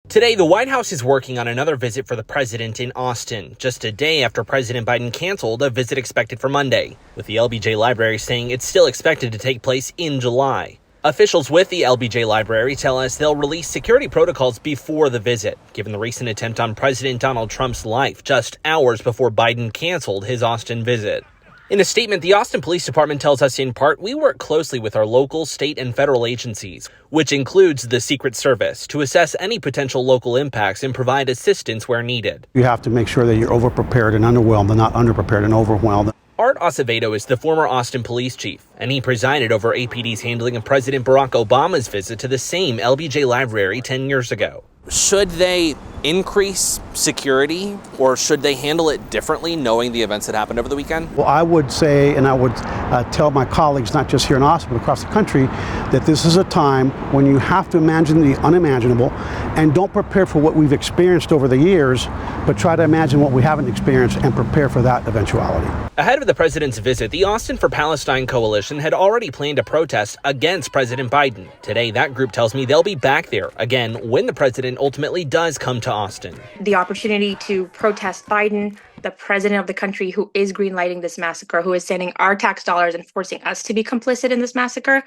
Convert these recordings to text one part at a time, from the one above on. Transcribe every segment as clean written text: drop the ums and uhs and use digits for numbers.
Today, the White House is working on another visit for the president in Austin, just a day after President Biden canceled a visit expected for Monday, with the LBJ Library saying it's still expected to take place in July. Officials with the LBJ Library tell us they'll release security protocols before the visit, given the recent attempt on President Donald Trump's life just hours before Biden canceled his Austin visit. In a statement, the Austin Police Department tells us in part, we work closely with our local, state, and federal agencies, which includes the Secret Service, to assess any potential local impacts and provide assistance where needed. You have to make sure that you're overprepared and underwhelmed and not underprepared and overwhelmed. Art Acevedo is the former Austin police chief, and he presided over APD's handling of President Barack Obama's visit to the same LBJ Library 10 years ago. Should they increase security, or should they handle it differently, knowing the events that happened over the weekend? Well, I would say, and I would tell my colleagues, not just here in Austin, but across the country, that this is a time when you have to imagine the unimaginable and don't prepare for what we've experienced over the years, but try to imagine what we haven't experienced and prepare for that eventuality. Ahead of the president's visit, the Austin for Palestine coalition had already planned a protest against President Biden. Today, that group tells me they'll be back there again when the president ultimately does come to Austin. The opportunity to protest Biden, the president of the country who is greenlighting this massacre, who is sending our tax dollars and forcing us to be complicit in this massacre,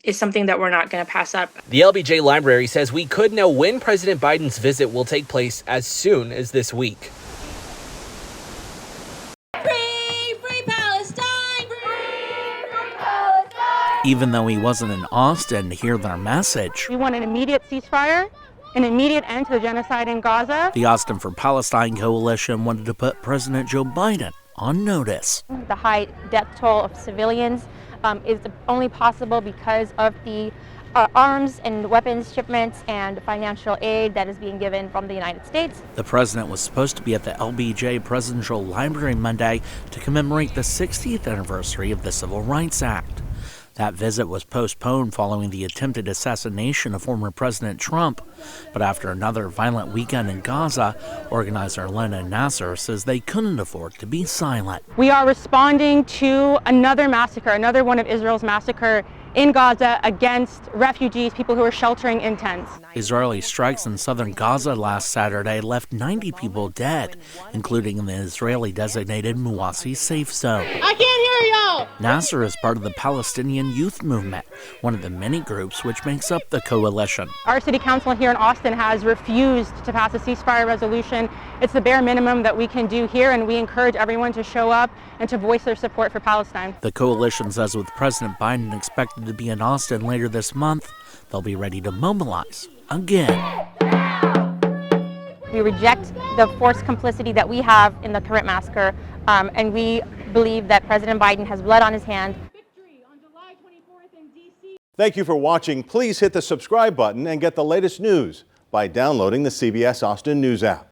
is something that we're not going to pass up. The LBJ Library says we could know when President Biden's visit will take place as soon as this week. Even though he wasn't in Austin to hear their message. We want an immediate ceasefire, an immediate end to the genocide in Gaza. The Austin for Palestine coalition wanted to put President Joe Biden on notice. The high death toll of civilians is only possible because of the arms and weapons shipments and financial aid that is being given from the United States. The president was supposed to be at the LBJ Presidential Library Monday to commemorate the 60th anniversary of the Civil Rights Act. That visit was postponed following the attempted assassination of former President Trump. But after another violent weekend in Gaza, organizer Lena Nasser says they couldn't afford to be silent. We are responding to another massacre, another one of Israel's massacre in Gaza against refugees, people who are sheltering in tents. Israeli strikes in southern Gaza last Saturday left 90 people dead, including in the Israeli-designated Mawasi safe zone. I can't hear y'all! Nasser is part of the Palestinian Youth Movement, one of the many groups which makes up the coalition. Our city council here in Austin has refused to pass a ceasefire resolution. It's the bare minimum that we can do here, and we encourage everyone to show up and to voice their support for Palestine. The coalition says with President Biden expected to be in Austin later this month, they'll be ready to mobilize again. We reject the forced complicity that we have in the current massacre, and we believe that President Biden has blood on his hands. Thank you for watching. Please hit the subscribe button and get the latest news by downloading the CBS Austin News app.